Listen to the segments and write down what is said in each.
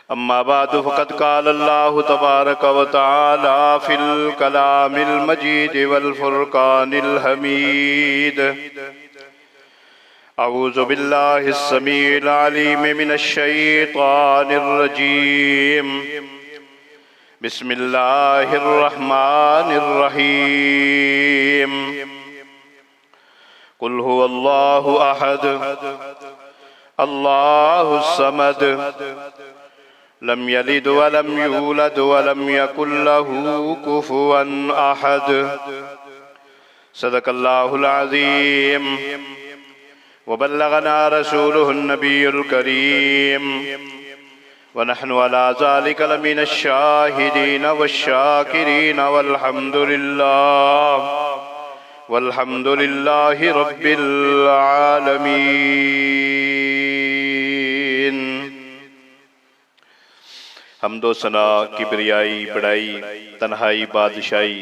अम्मा बादु फ़क़द क़ाल अल्लाहु तबारक व तआला फ़िल कलामिल मजीद वल फ़ुरक़ानिल हमीद। अऊज़ु बिल्लाहिस समीइल अलीम मिनश शैतानिर रजीम। बिस्मिल्लाहिर रहमानिर रहीम। कुल हुवल्लाहु अहद अल्लाहुस समद लम यलिद वलम यूलद वलम यकुल लहू कुफुवन अहद। सदक़ल्लाहुल अज़ीम व बल्लगना रसूलुहुन नबियुल करीम व नहनु अला ज़ालिका लमिनश शाहिदीन वश्शाकिरीन वल्हम्दुलिल्लाहि रब्बिल आलमीन। हम्दो सना किबरियाई बड़ाई तन्हाई बादशाही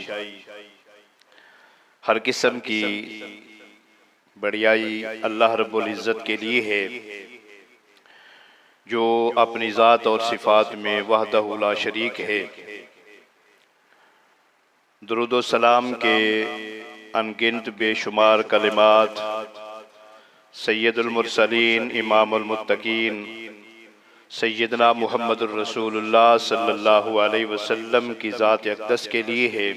हर किस्म की बढ़ियाई अल्लाह रब्बुल इज़्ज़त के लिए है, जो अपनी ज़ात और सिफ़ात में वहदहु ला शरीक है। दुरूद व सलाम के अनगिनत बेशुमार कलिमात सैयदुल मुरसलीन इमामुल मुत्तकीन सैयदना मुहम्मदुर रसूलुल्लाह सल्लल्लाहु अलैहि वसल्लम की ज़ात अक़दस के लिए है।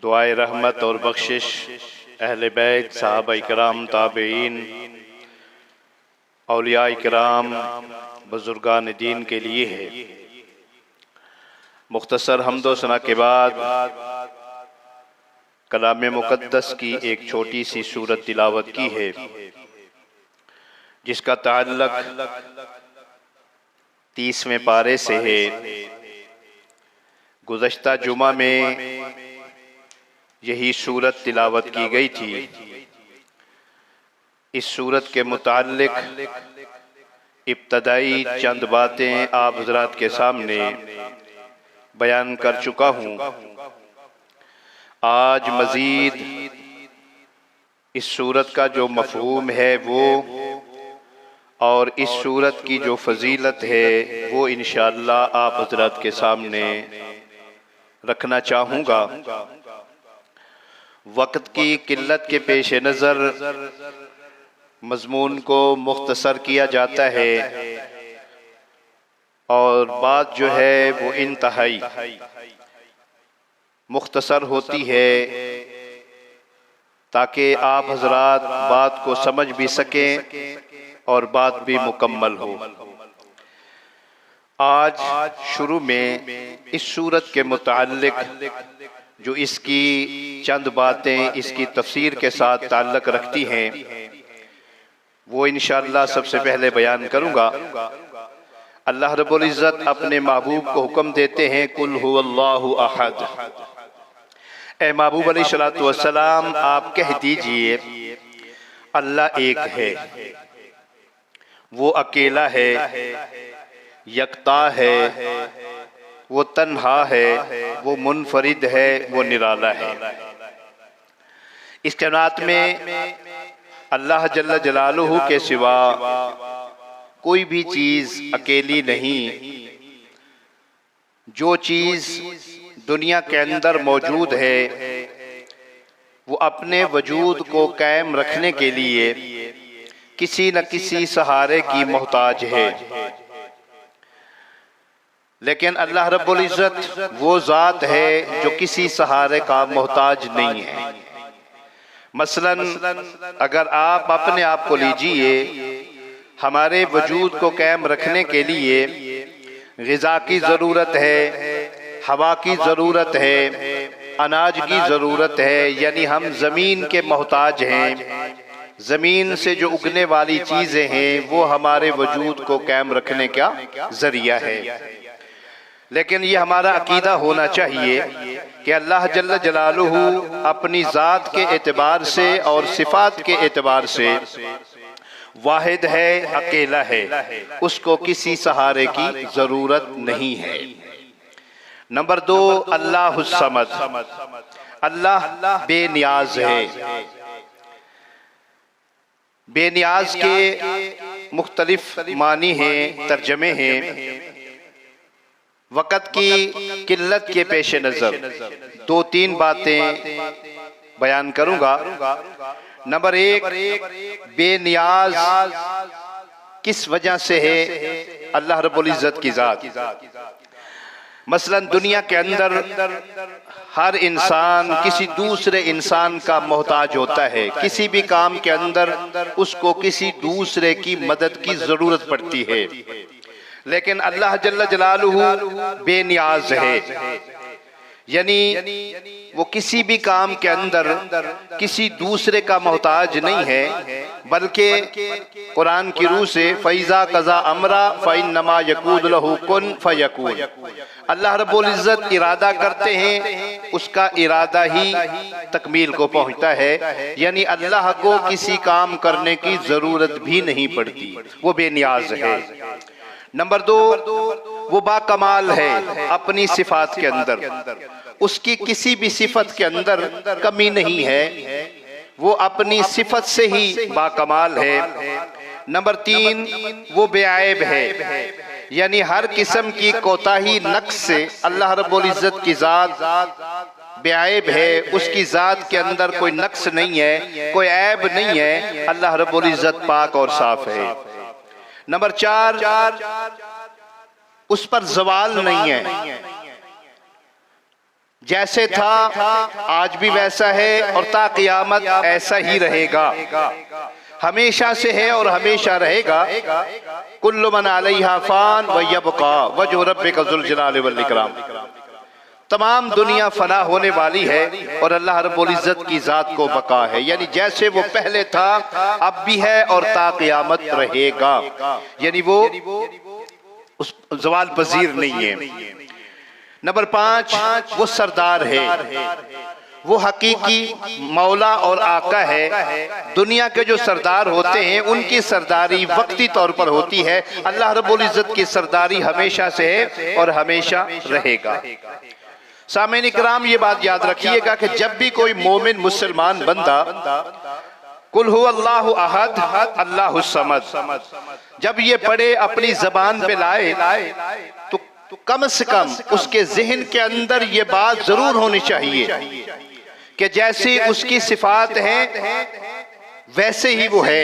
दुआए रहमत और बख्शिश अहले बैत सहाबा इकराम ताबईन औलिया इकराम बुजुर्गान दीन के लिए है। मुख्तसर हम्दो सना के बाद कलाम मुक़द्दस की एक छोटी सी सूरत तिलावत की है, जिसका ताल्लुक 30वें पारे से है। गुज़श्ता जुमा में यही सूरत तिलावत की गई थी। इस सूरत के मुताल्लिक इब्तदाई चंद बातें आप हज़रात के सामने बयान कर चुका हूँ। आज मज़ीद इस सूरत का जो मफ़हूम है वो और इस सूरत की जो फजीलत है वो इंशाअल्लाह आप हज़रात के सामने रखना चाहूँगा। वक्त की किल्लत के पेश नज़र मज़मून को मुख्तसर किया जाता है और बात जो है वो इंतहाई मुख्तसर होती है, ताकि आप हज़रात बात को समझ भी सकें और बात भी मुकम्मल हो। आज शुरू में इस सूरत के मुताल्लिक जो इसकी चंद बातें इसकी तफसीर के साथ ताल्लुक़ रखती हैं वो इंशाअल्लाह सबसे पहले बयान करूँगा। अल्लाह रब्बुल इज़्ज़त अपने महबूब को हुक्म देते हैं, कुल हुवल्लाहु अहद। ए महबूब अलैहिस्सलातु वस्सलाम, आप कह दीजिए अल्लाह एक है, वो अकेला है, यकता है, वो तन्हा है, वो मुनफरिद है, वो निराला है। इस कायनात में अल्लाह जल्ल जलालुहु के सिवा कोई भी चीज़ अकेली नहीं। जो चीज़ दुनिया के अंदर मौजूद है वो अपने वजूद को कायम रखने के लिए किसी न किसी सहारे की मोहताज है, लेकिन अल्लाह रब्बुल इज़्ज़त वो ज़ात है जो किसी सहारे का मोहताज नहीं है। मसलन अगर आप अपने आप को लीजिए, हमारे वजूद को कायम रखने के लिए ग़िज़ा की ज़रूरत है, हवा की ज़रूरत है, अनाज की ज़रूरत है, यानी हम ज़मीन के मोहताज हैं। ज़मीन से जो उगने वाली चीज़ें हैं वो हमारे वजूद को कायम रखने का ज़रिया है। लेकिन ये हमारा अकीदा होना चाहिए कि अल्लाह जल्ल जलालुहु अपनी ज़ात के एतबार से और सिफ़ात के एतबार से वाहिद है, अकेला है, उसको किसी सहारे की ज़रूरत नहीं है। नंबर 2, अल्लाहुस समद, अल्लाह बेनियाज है। बेनियाज के मुख्तलिफ मानी हैं, तर्जमे हैं। वक़्त की किल्लत के पेश नज़र दो तीन बातें बयान करूंगा। नंबर एक, बेनियाज किस वजह से है? अल्लाह रब्बुल इज़्ज़त की ज़ात। मसलन दुनिया के अंदर हर इंसान किसी दूसरे इंसान का मोहताज होता है। किसी भी काम के अंदर उसको किसी दूसरे की मदद की जरूरत पड़ती है, लेकिन अल्लाह जल्ल जलालुहु बेनियाज है। यानी वो किसी भी काम के अंदर किसी दूसरे का मोहताज नहीं है, बल्कि कुरान की रूह से फ़ैज़ा कज़ा अमरा फ़इन्नमा यकून लहू कुन फ़यकून। अल्लाह रब्बुल इज़्ज़त इरादा करते हैं, उसका इरादा ही तकमील को पहुंचता है। यानी अल्लाह को किसी काम करने की ज़रूरत भी नहीं पड़ती, वो बेनियाज है। नंबर दो, वो बाकमाल है अपनी सिफात के अंदर, उसकी किसी भी सिफत के अंदर कमी नहीं है, वो अपनी सिफत से ही बाकमाल है। नंबर तीन, वो बेआइब है, यानी हर किस्म की कोताही नक्स से अल्लाह रब्बुल इज़्ज़त की ज़ात बेआइब है। उसकी ज़ात के अंदर कोई नक्स नहीं है, कोई ऐब नहीं है। अल्लाह रब्बुल इज़्ज़त पाक और साफ है। नंबर चार, उस पर ज़वाल नहीं है, जैसे था आज भी वैसा है और ता क़यामत ऐसा ही रहेगा, हमेशा से है और हमेशा रहेगा। कुल्लु मन अलैहा फ़ान व यबक़ा वजहु रब्बिका ज़ुल जलाली वल इकराम। तमाम दुनिया फना होने वाली है और अल्लाह रब्बुल इज़्ज़त की ज़ात को बका है। यानी जैसे वो पहले था अब भी है और ता क़यामत रहेगा, यानी वो उस ज़वाल पज़ीर नहीं है। नंबर पाँच, वो सरदार है, वो हकीकी मौला और आका है। दुनिया के जो सरदार होते हैं उनकी सरदारी वक्ती तौर पर होती है, अल्लाह रब्बुल इज़्ज़त की सरदारी हमेशा से है और हमेशा रहेगा। सामीन इकराम, ये बात याद रखिएगा कि जब भी कोई मोमिन मुसलमान बंदा कुल हु अल्लाहु अहद अल्लाहु समद जब ये पढ़े अपनी जबान पे लाए तो कम से कम उसके ज़हन के अंदर ये बात जरूर होनी चाहिए कि जैसी उसकी सिफात है वैसे ही वो है।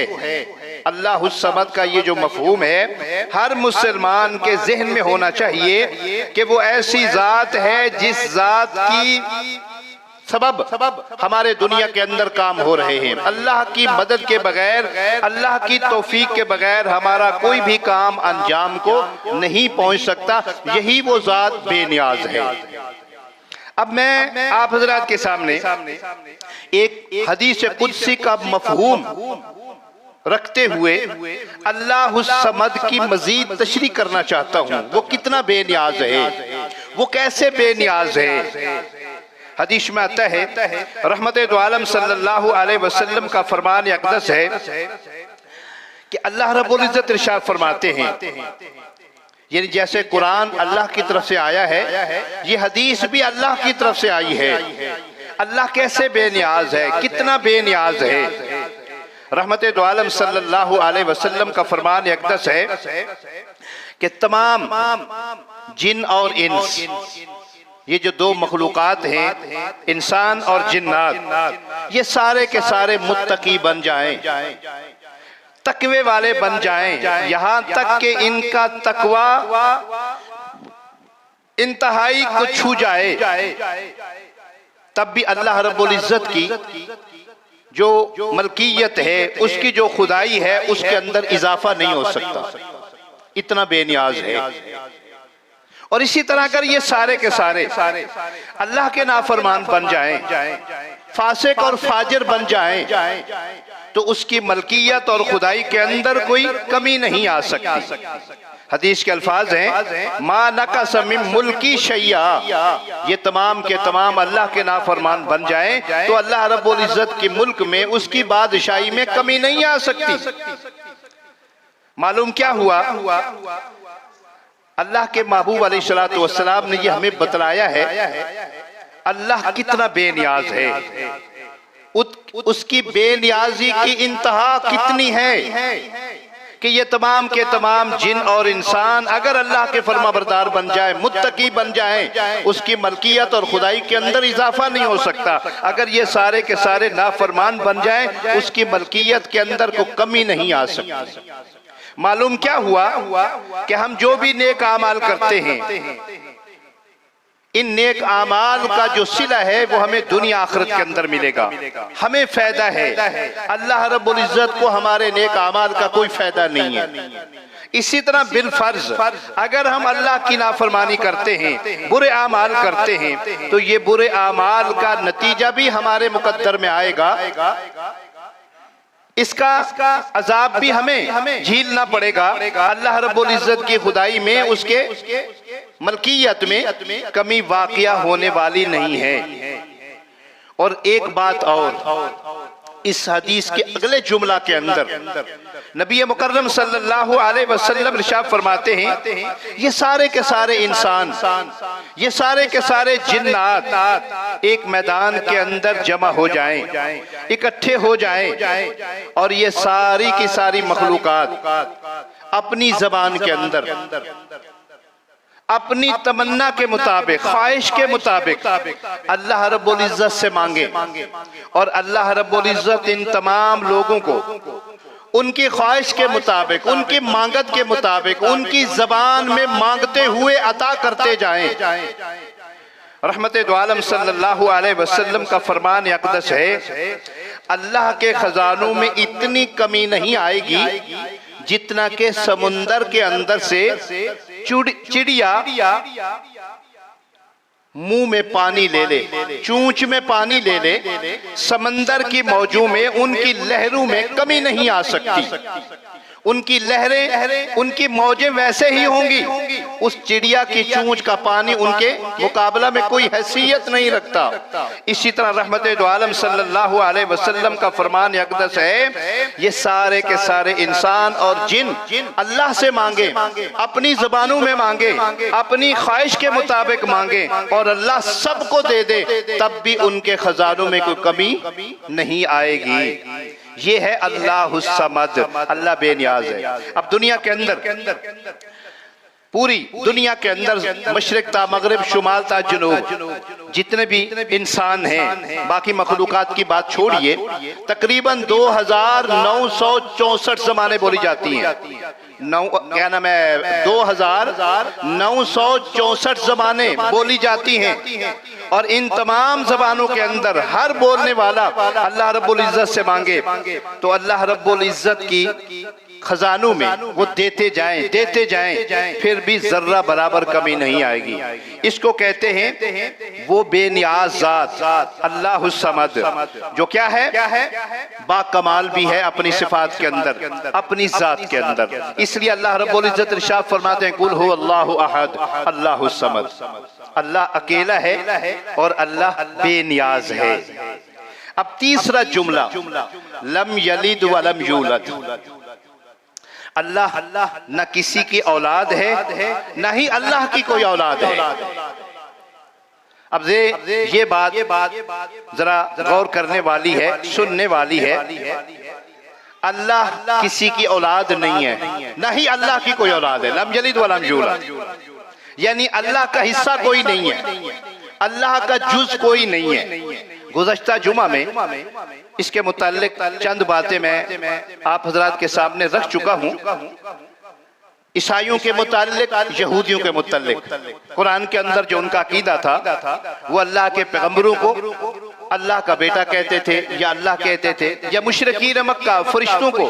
अल्लाहु समद का ये जो मफहूम है हर मुसलमान के ज़हन में होना चाहिए कि वो ऐसी ज़ात है जिस ज़ात की सबब हमारे दुनिया के अंदर काम हो रहे हैं। अल्लाह की मदद के बगैर, अल्लाह की तौफीक के बगैर हमारा कोई भी काम अंजाम को नहीं पहुंच सकता। यही वो ज़ात बेनियाज है। अब मैं आप हजरात के सामने एक हदीस कुदसी का मफहूम रखते हुए अल्लाह समद की मजीद तशरीह करना चाहता हूँ। वो कितना बेनियाज है, वो कैसे बेनियाज है। हदीस में आता है, रहमत दो आलम सल्लल्लाहु अलैहि वसल्लम का फरमान अक़दस है कि अल्लाह रब्बुल इज़्ज़त इरशाद फरमाते हैं, यानी जैसे कुरान अल्लाह की तरफ से आया है, ये हदीस भी अल्लाह की तरफ से आई है। अल्लाह कैसे बेनियाज है, कितना बेनियाज है। रहमत दो आलम सल्लल्लाहु अलैहि वसल्लम का फरमान अक़दस है कि तमाम जिन और इंस, ये जो दो मखलूक़ात हैं, इंसान और जिन्नात, ये सारे के सारे मुत्तकी बन जाएं, तकवे वाले बन जाएं, यहाँ तक कि इनका तकवा इंतहाई को छू जाए, तब भी अल्लाह रब्बुल इज़्ज़त की जो मलकियत है, उसकी जो खुदाई है, उसके अंदर इजाफा नहीं हो सकता। इतना बेनियाज है। और इसी तरह अगर ये सारे के सारे अल्लाह के नाफरमान बन जाएं, फासिक और फाजिर बन जाएं, तो उसकी मलकियत और खुदाई के अंदर कोई कमी नहीं आ सकती। हदीस के अल्फाज हैं, मा नक़स मिन मुल्की शैया, ये तमाम के तमाम अल्लाह के नाफरमान बन जाएं तो अल्लाह रब्बुल इज़्ज़त के मुल्क में, उसकी बादशाही में कमी नहीं आ सकती। मालूम क्या हुआ? अल्लाह के महबूब अलैहिस्सलातु वस्सलाम ने ये हमें बतलाया है अल्लाह कितना बेनियाज है। उसकी बेनियाजी की इंतहा कितनी है कि ये तमाम के तमाम जिन और इंसान अगर अल्लाह के फरमाबरदार बन जाए, मुत्तकी बन जाए, उसकी मलकियत और खुदाई के अंदर इजाफा नहीं हो सकता। अगर ये सारे के सारे नाफरमान बन जाए, उसकी मलकियत के अंदर को कमी नहीं आ सकती। मालूम क्या हुआ कि हम जो भी नेक आमाल करते हैं, इन नेक आमाल का जो सिला है वो हमें दुनिया आखिरत के अंदर मिलेगा, हमें फायदा है। अल्लाह रब्बुल इज्जत को हमारे नेक आमाल का कोई फायदा नहीं है। इसी तरह बिल फर्ज अगर हम अल्लाह की नाफरमानी करते हैं, बुरे आमाल करते हैं, तो ये बुरे आमाल का नतीजा भी हमारे मुकद्दर में आएगा, इसका अजाब भी हमें झीलना पड़ेगा। अल्लाह रब्बुल इज्जत की खुदाई में, उसके मलकियत में कमी वाक़िया होने वाली नहीं है। और एक बात और, इस हदीस के अगले जुमला के अंदर नबी मुकर्रम सल्लल्लाहु अलैहि वसल्लम इरशाद फरमाते हैं, ये सारे के सारे इंसान, ये सारे के सारे जिन्नात एक मैदान के अंदर जमा हो जाएं, इकट्ठे हो जाएं, और ये सारी की सारी मखलूकात अपनी जबान के अंदर अपनी तमन्ना के मुताबिक, ख्वाहिश के मुताबिक अल्लाह रब्बुल इज्जत से मांगे, और अल्लाह रब्बुल इज्जत इन तमाम लोगों को उनकी ख्वाहिश के मुताबिक, उनकी मांगत के मुताबिक, उनकी जबान में मांगते हुए अता करते जाएं। रहमते दो आलम सल्लल्लाहु अलैहि वसल्लम का फरमान अक़दस है, अल्लाह के खजानों में इतनी कमी नहीं आएगी जितना के समुंदर के अंदर से चिड़िया मुंह में पानी ले ले, चूंच में पानी ले ले, समंदर की मौजों में, उनकी लहरों में कमी नहीं आ सकती। उनकी लहरें, उनकी मौजें वैसे ही होंगी, उस चिड़िया की चूंच का पानी उनके मुकाबला में कोई हैसियत नहीं रखता। इसी तरह रहमते दो आलम सल्लल्लाहु अलैहि वसल्लम का फरमान अक़दस है, ये सारे के सारे इंसान और जिन अल्लाह से मांगे, अपनी ज़बानों में मांगे, अपनी ख्वाहिश के मुताबिक मांगे, और अल्लाह सबको दे दे, तब भी उनके खजानों में कोई कमी नहीं आएगी। ये है अल्लाहुस समद, अल्लाह बेनियाज है। अब दुनिया के अंदर, पूरी दुनिया के अंदर, मशरिक ता मगरिब, शुमाल ता जुनूब, जितने भी इंसान हैं, बाकी मखलूकात की बात छोड़िए, तकरीबन 2964 ज़बानें बोली जाती हैं। क्या नाम है, 2964 ज़बानें बोली जाती हैं, और इन तमाम ज़बानों के अंदर हर बोलने वाला अल्लाह रब्बुल इज्जत से मांगे तो अल्लाह रब्बुल इज्जत की खजानों में वो देते जाएं, फिर भी जर्रा बराबर कमी नहीं आएगी। इसको कहते हैं वो बेनियाज ज़ात अल्लाहुस समद, जो क्या है, बाकमाल भी है अपनी सिफात के अंदर, अपनी ज़ात के अंदर। इसलिए अल्लाह रब्बुल इज्जत इरशाद फरमाते हैं, कुल हु अल्लाहु अहद अल्लाहुस समद, अल्लाह अकेला है और अल्लाह बेनियाज है। अब तीसरा जुमला, लम यलिद व लम यूलद, अल्लाह न किसी की औलाद है, न ही अल्लाह की कोई औलाद है। अब ये बात जरा गौर करने वाली है, सुनने वाली है। अल्लाह किसी की औलाद नहीं है, न ही अल्लाह की कोई औलाद है। लम यलिद व लम यूलद, यानी अल्लाह का हिस्सा कोई नहीं है, अल्लाह का जुज कोई नहीं है। गुज़श्ता जुमा में इसके मुताल्लिक चंद बातें मैं आप हजरात के सामने रख चुका हूँ। ईसाइयों के मुताल्लिक, यहूदियों के मुताल्लिक, कुरान के अंदर जो उनका अकीदा था, वो अल्लाह के पैगंबरों को अल्लाह का बेटा कहते थे, या अल्लाह कहते थे, या मुशरिकीन मक्का फरिश्तों को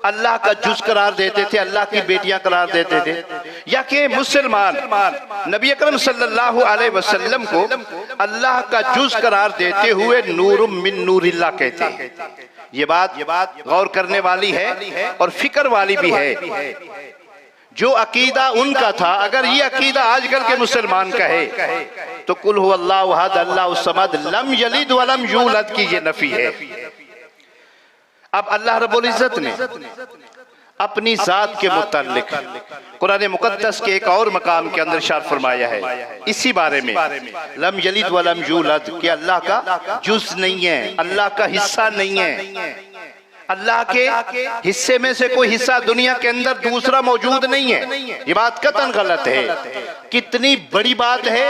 अल्लाह का जुज करार देते थे, अल्लाह की बेटियां करार देते थे, या कि मुसलमान नबी अकरम सल्लल्लाहु अलैहि वसल्लम को अल्लाह का जुज करार देते हुए नूरुम मिन नूरिल्लाह कहते हैं। ये बात गौर करने वाली है और फिक्र वाली भी है। जो अकीदा उनका था, अगर ये अकीदा आजकल के मुसलमान का है तो कुल हु अल्लाहु अहद अल्लाहुस समद लम यलिद व लम यूलद की ये नफी है। अब अल्लाह रब्बुल इज्जत ने अपनी जात के मुताल्लिक कुरान मुकद्दस के एक और मकाम के अंदर इरशाद फरमाया है इसी बारे में, लम यलिद वलम यूलद, कि अल्लाह का जुज़ नहीं है, अल्लाह का हिस्सा नहीं है। अल्लाह के हिस्से में से कोई हिस्सा दुनिया के अंदर दूसरा मौजूद नहीं है। ये बात कतन गलत है। कितनी बड़ी बात है,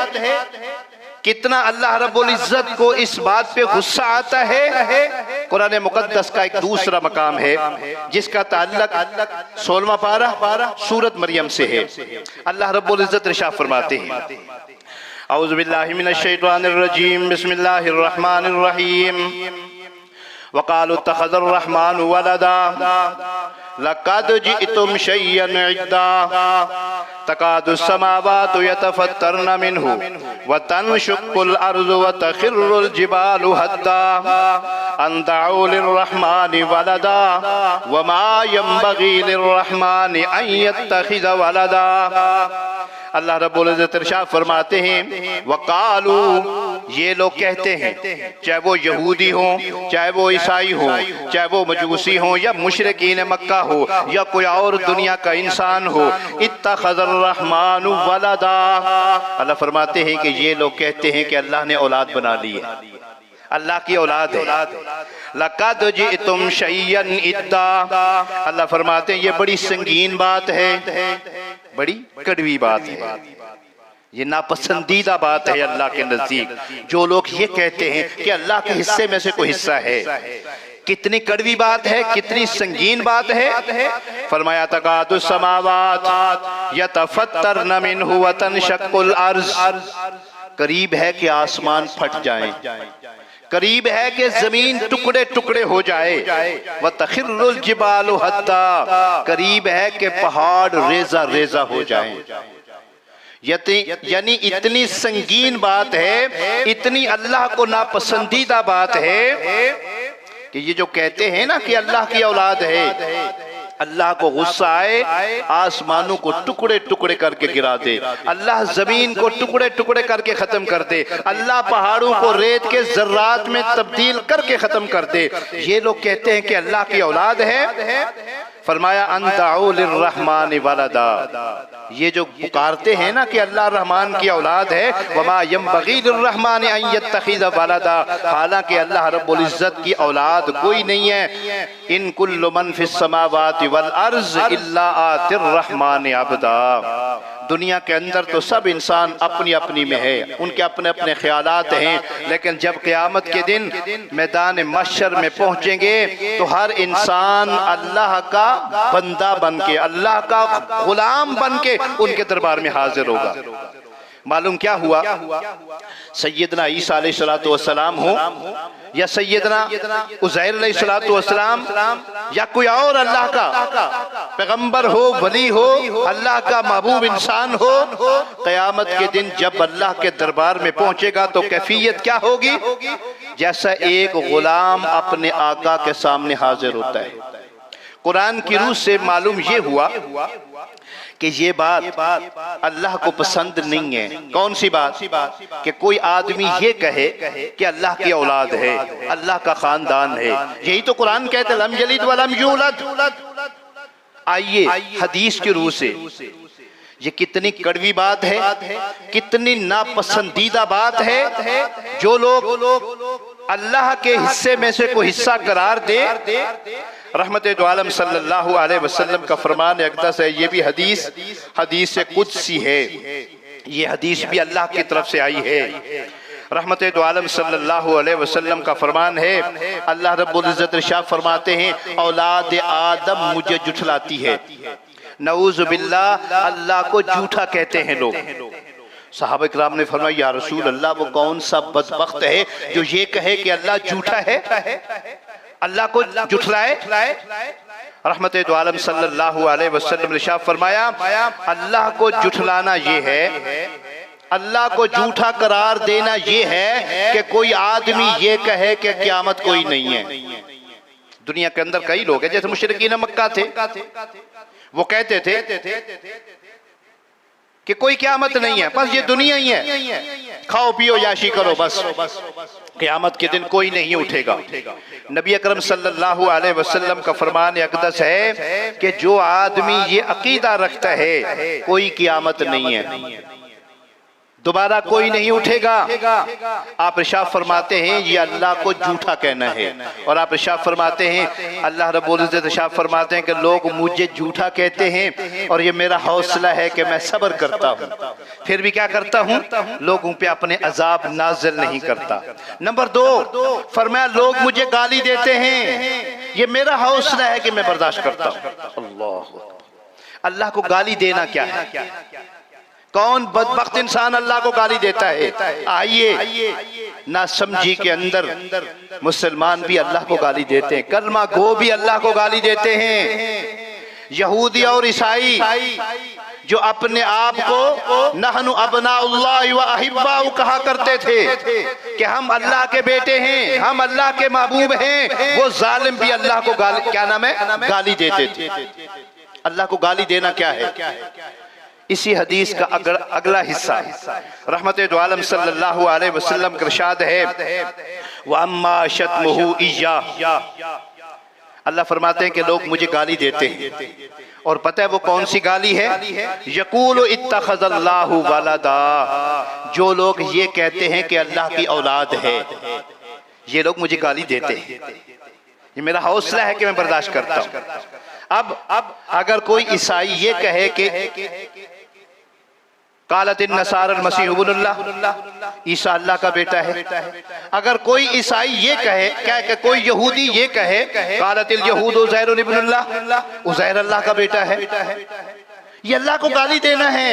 कितना अल्लाह रब्बुल इज्जत को इस बात पे गुस्सा आता है। कुरान मुकद्दस का एक दूसरा मकाम है जिसका ताल्लुक 16वां पारा सूरत मरियम से है। अल्लाह रब्बुल इज्जत इरशाद फरमाते हैं, औज़ु बिल्लाहि मिनश शैतानिर रजीम, बिस्मिल्लाहिर रहमानिर रहीम, वक़ालू इत्तख़ज़र रहमानु वलदा लक़द जिअतुम शय्यन इद्दा तकादु समावातु यतफ़त्तरन मिन्हु व तनशुक्कुल अर्ज़ु व तख़िर्रुल जिबालु हद्दा अन दअू लिर्रहमानि वलदा व मा यंबग़ी लिर्रहमानि अन यत्तख़िज़ वलदा। अल्लाह रब्बुल इज्जत इरशाद फरमाते हैं, वक़ालू, ये लोग कहते हैं, चाहे वो यहूदी हो, चाहे वो ईसाई हो, चाहे वो मजूसी हो, या मुशरिकीन मक्का हो, या कोई और दुनिया का इंसान हो, इत्तख़ज़र रहमानु वलदा। अल्लाह फरमाते हैं कि ये लोग कहते हैं कि अल्लाह ने औलाद बना ली है, अल्लाह की औलाद है। लक़द जिअतुम शय्यन इद्दा, अल्लाह फरमाते हैं ये बड़ी संगीन बात है, बड़ी कड़वी बात है, ये नापसंदीदा बात है अल्लाह के नजदीक। जो लोग ये कहते हैं कि अल्लाह के हिस्से में से कोई हिस्सा है, कितनी कड़वी बात है, कितनी संगीन बात है। फरमाया तकादु समावात यतफ़त्तरन मिन्हु व तनशक्कुल अर्ज़, करीब है कि आसमान फट जाएं, करीब है कि जमीन टुकड़े टुकड़े हो जाए, व तख़िर्रुल जिबालु हद्दा, करीब है कि पहाड़ रेजा रेजा हो जाएं। यानी इतनी संगीन बात है, इतनी अल्लाह को नापसंदीदा बात है कि ये जो कहते हैं ना कि अल्लाह की औलाद है, अल्लाह को गुस्सा आए आसमानों को टुकड़े टुकड़े करके गिरा दे, अल्लाह जमीन को टुकड़े टुकड़े करके खत्म कर दे, अल्लाह पहाड़ों को रेत के जर्रात में तब्दील करके खत्म कर दे। ये लोग कहते हैं कि अल्लाह की औलाद है। फरमाया अन दअू लिर्रहमानि वलदा, ये जो पुकारते हैं ना कि अल्लाह रहमान की औलाद है, वमा यंबग़ी लिर्रहमानि अन यत्तख़िज़ वलदा, हालांकि अल्लाह रब्बुल इज्जत की औलाद कोई नहीं है। इन कुल्लु मन फिस समावाति वल अर्ज़ इल्ला आतिर रहमानि अब्दा, दुनिया के अंदर तो सब इंसान अपनी अपनी में है, उनके अपने अपने ख्यालात हैं, लेकिन जब क़यामत के दिन मैदान महशर में पहुंचेंगे तो हर इंसान अल्लाह का बंदा बन के, अल्लाह का गुलाम बन के उनके दरबार में हाजिर होगा। मालूम क्या हुआ, सैयदना ईसा अलैहिस्सलातु वस्सलाम हो या सैयदना उज़ैर अलैहिस्सलातु वस्सलाम या कोई और अल्लाह का पैगंबर हो, वली हो, अल्लाह का महबूब इंसान हो, क़यामत के दिन जब अल्लाह के दरबार में पहुंचेगा तो कैफियत क्या होगी, जैसा एक गुलाम अपने आका के सामने हाजिर होता है। कुरान की रूह से मालूम ये हुआ कि ये बात अल्लाह को पसंद नहीं है। कौन सी बात, कि कोई आदमी ये कहे कि अल्लाह की औलाद है, अल्लाह का खानदान है। यही तो कुरान कहते लम यलिद वलम यूलद। आइए हदीस की रूह से ये कितनी कड़वी बात है, कितनी नापसंदीदा बात है। जो लोग अल्लाह के हिस्से में से कोई हिस्सा करार दे, रहमत दो आलम सल्लल्लाहु अलैहि वसल्लम का फरमान अक़दस है, ये भी हदीस कुदसी है, ये हदीस भी अल्लाह की तरफ से आई है। रहमत दो आलम सल्लल्लाहु अलैहि वसल्लम का फरमान है, अल्लाह रब्बुल इज्जत इरशाद फरमाते हैं, औलाद आदम मुझे जुठलाती है। नऊज़ु बिल्लाह, अल्लाह को झूठा कहते हैं लोग। सहाबा इकराम ने फरमाया, या रसूल अल्लाह, वो कौन सा बदबख्त है जो ये कहे कि अल्लाह झूठा है, अल्लाह को जुठलाए। रहमत दो आलम सल्लल्लाहु अलैहि वसल्लम ने इरशाद फरमाया, अल्लाह को जुठलाना ये है, अल्लाह को झूठा करार देना ये है कि कोई आदमी ये कहे कि क़यामत कोई नहीं है। दुनिया के अंदर कई लोग हैं, जैसे मुशरिकीन मक्का थे, वो कहते थे कि कोई क़यामत नहीं है, बस ये दुनिया ही है, खाओ पियो याशी करो, बस क़यामत के दिन कोई नहीं उठेगा। नबी अकरम सल्लल्लाहु अलैहि वसल्लम का फरमान अक़दस है कि जो आदमी ये अकीदा रखता है कोई क़यामत नहीं है, दोबारा कोई नहीं उठेगा, आप इरशाद फरमाते हैं ये अल्लाह को झूठा कहना है। और आप इरशाद फरमाते हैं, अल्लाह रब्बुल इज़्ज़त इरशाद फरमाते हैं कि लोग मुझे झूठा कहते हैं और ये मेरा हौसला है कि मैं सब्र करता हूँ, फिर भी क्या करता हूँ, लोगों पे अपने अजाब नाज़िल नहीं करता। नंबर 2 फरमाया लोग मुझे गाली देते हैं, ये मेरा हौसला है कि मैं बर्दाश्त करता हूँ। अल्लाह को गाली देना क्या है? कौन बदबख्त इंसान अल्लाह को गाली देता है? आइए, ना समझी के अंदर मुसलमान भी अल्लाह को गाली देते हैं, कलमा गो भी अल्लाह को गाली देते हैं। यहूदी और ईसाई जो अपने आप को नहनु अबनाउल्लाह व अहिब्बाउ कहा करते थे कि हम अल्लाह के बेटे हैं, हम अल्लाह के महबूब हैं, वो जालिम भी अल्लाह को गाली, क्या नाम है, गाली देते थे। अल्लाह को गाली देना क्या है? इसी हदीस का अगला हिस्सा रहमते दो आलम सल्लल्लाहु अलैहि वसल्लम का इरशाद है, व अम्मा शतमुहु इय्या, अल्लाह फरमाते हैं कि लोग मुझे गाली देते हैं, और पता है वो कौन सी गाली है? यकूलु इत्तखज़ल्लाहु वलदा, जो लोग ये कहते हैं कि अल्लाह की औलाद है, ये लोग मुझे गाली देते हैं, ये मेरा हौसला है कि मैं बर्दाश्त करता हूँ। अब अगर कोई ईसाई ये कहे कि कालतिन नसारल मसीह इब्नुल्लाह, ईसा अल्लाह का बेटा है, अगर कोई ईसाई ये कहे, क्या कि कोई यहूदी ये कहे कालतिल यहूद उज़ैर इब्नुल्लाह, उज़ैर अल्लाह का बेटा है, ये अल्लाह को गाली देना है।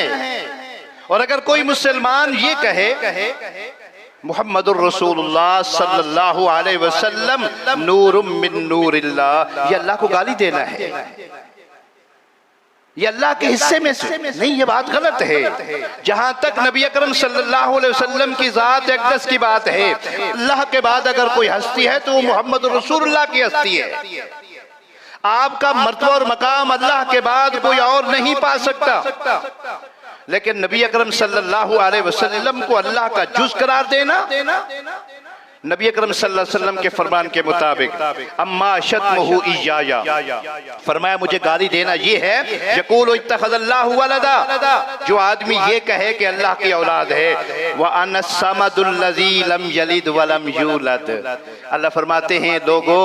और अगर कोई मुसलमान ये कहे मुहम्मदुर रसूलुल्लाह सल्लल्लाहु अलैहि वसल्लम नूरुम मिन नूरिल्लाह, ये अल्लाह को गाली देना है, ये अल्लाह के हिस्से में से नहीं, ये बात गलत है। जहां तक नबी अकरम सल्लल्लाहु अलैहि वसल्लम की जात अक़दस की बात है, अल्लाह के बाद अगर कोई हस्ती है तो वो मुहम्मदुर रसूलुल्लाह की हस्ती है। आपका मर्तबा और मकाम अल्लाह के बाद कोई और नहीं पा सकता, लेकिन नबी अकरम सल्लल्लाहु अलैहि वसल्लम को अल्लाह का जुज़ करार देना, नबी अकरम सल्लल्लाहु अलैहि वसल्लम के फरमान के मुताबिक, अम्मा शतमुहु इय्या, फरमाया मुझे गाली देना ये है, यक़ूलु इत्तखज़ल्लाहु वलदा, जो आदमी ये कहे कि अल्लाह की औलाद है, व अना समदुल्लज़ी लम यलिद व लम यूलद, अल्लाह फरमाते हैं लोगो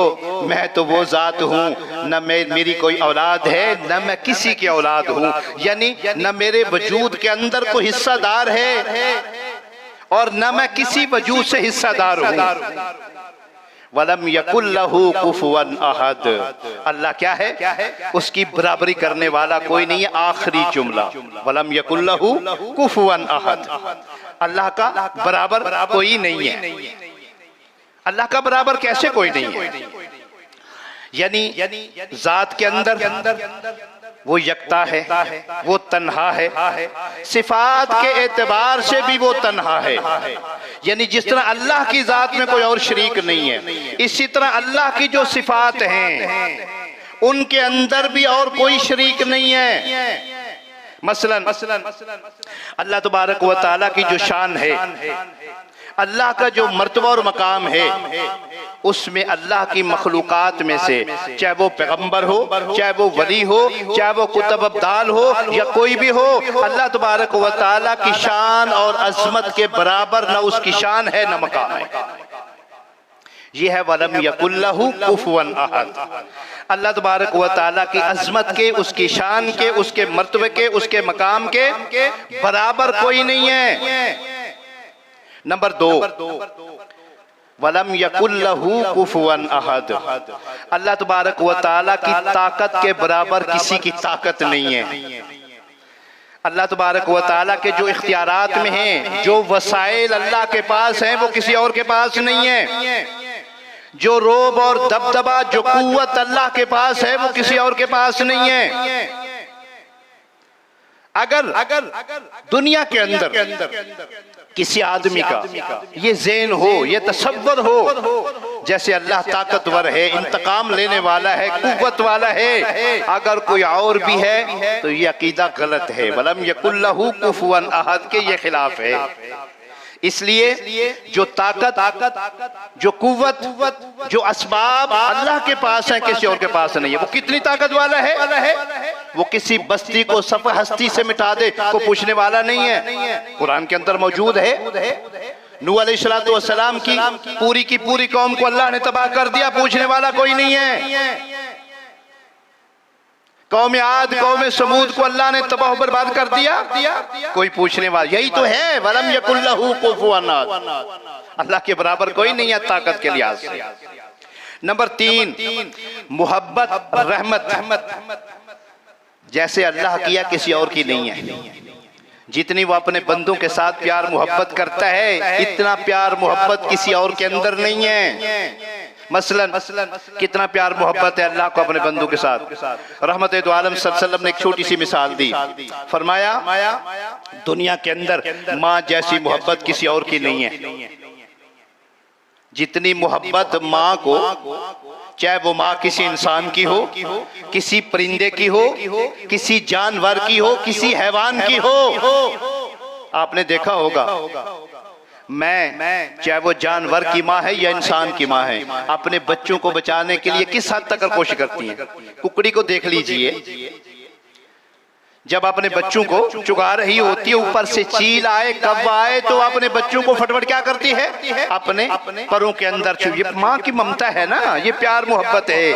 मैं तो वो ज़ात हूँ, न मेरी कोई औलाद है, न मैं किसी की औलाद हूँ, यानी न मेरे वजूद के अंदर कोई हिस्सादार है और न मैं किसी वजूद से हिस्सादार हूँ। वलम यकुल लहू कुफुवन अहद, अल्लाह क्या है, उसकी बराबरी करने वाला कोई नहीं है। आखिरी जुमला, वलम यकुल लहू कुफुवन अहद, अल्लाह का बराबर कोई नहीं है। अल्लाह का बराबर कैसे कोई नहीं है? यानी जात के अंदर वो यकता है, वो तन्हा है, सिफात के एतबार से भी वो तन्हा है। यानी जिस तरह अल्लाह की जात में कोई और शरीक नहीं है, इसी तरह अल्लाह की जो सिफात हैं उनके अंदर भी और कोई शरीक नहीं है। मसलन अल्लाह तबारक व तआला की जो शान है, अल्लाह का जो मर्तबा और मकाम है, उसमें अल्लाह की मखलूकात में से चाहे वो पैगंबर हो, चाहे वो वली हो, चाहे वो कुतुब अब्दाल हो या कोई भी हो, अल्लाह तबारक व तआला की शान और अजमत के बराबर न उसकी शान है न मकाम है। ये है वलम यकुल लहू कुफुवन अहद। अल्लाह तबारक व तआला की अजमत के, उसकी शान के, उसके मर्तबे के, उसके मकाम के बराबर कोई नहीं है। नंबर 2, वलम यकुल लहू कुफुवन अहद, अल्लाह तबारक व तआला की ताकत के बराबर किसी की ताकत नहीं है। अल्लाह तबारक व तआला के जो इख्तियारात में हैं, जो वसाइल अल्लाह के पास हैं, वो किसी और के पास नहीं है। जो रोब और दबदबा, जो कुव्वत अल्लाह के पास है, वो किसी और के पास नहीं है। अगर दुनिया के अंदर किसी आदमी का ये ज़हन हो, ये तसव्वुर हो, जैसे अल्लाह ताकतवर है, इंतकाम लेने वाला है, कुव्वत वाला है, अगर कोई और भी है तो ये अकीदा गलत है। वलम यकुल लहू कुफुवन अहद के ये खिलाफ है। इसलिए जो ताकत, जो कुव्वत, जो असबाब अल्लाह के पास है, किसी और के पास नहीं है। वो कितनी ताकत वाला है, वो किसी बस्ती को सफ़ हस्ती से मिटा दे को पूछने वाला नहीं है। कुरान के अंदर मौजूद है नूह अलैहिस्सलातु वस्सलाम की पूरी कौम को अल्लाह ने तबाह कर दिया, पूछने वाला कोई नहीं है। कौम आद, कौम समूद को अल्लाह ने तबाह बर्बाद कर दिया, कोई पूछने वाला यही तो है। वलम यकुल लहू कुफुवन अहद, अल्लाह के बराबर कोई नहीं है ताकत के लिहाज से। नंबर 3, मोहब्बत, रहमत। जैसे अल्लाह किया किसी और की नहीं है। जितनी वो अपने बंदों के साथ प्यार मोहब्बत करता है, इतना प्यार मोहब्बत किसी और के अंदर नहीं है। मसलन कितना प्यार मोहब्बत है अल्लाह को अपने बंदों के साथ। रहमत दो आलम सल्लल्लाहु अलैहि वसल्लम ने एक छोटी सी मिसाल दी, फरमाया दुनिया के अंदर माँ जैसी मोहब्बत किसी और की नहीं है। जितनी मोहब्बत माँ को, चाहे वो माँ किसी इंसान की हो, किसी परिंदे की हो, किसी जानवर की हो, किसी हैवान की हो। आपने देखा होगा मैं चाहे वो जानवर की माँ है या इंसान की माँ है, अपने बच्चों को बचाने के लिए किस हद तक कोशिश करती है। कुकड़ी को देख लीजिए, जब अपने बच्चों को चुगा रही होती है, ऊपर से चील आए, कब्बा आए, तो अपने बच्चों को फटफट क्या करती है, अपने परों के अंदर छुपी। ये माँ की ममता है ना, ये प्यार मोहब्बत है।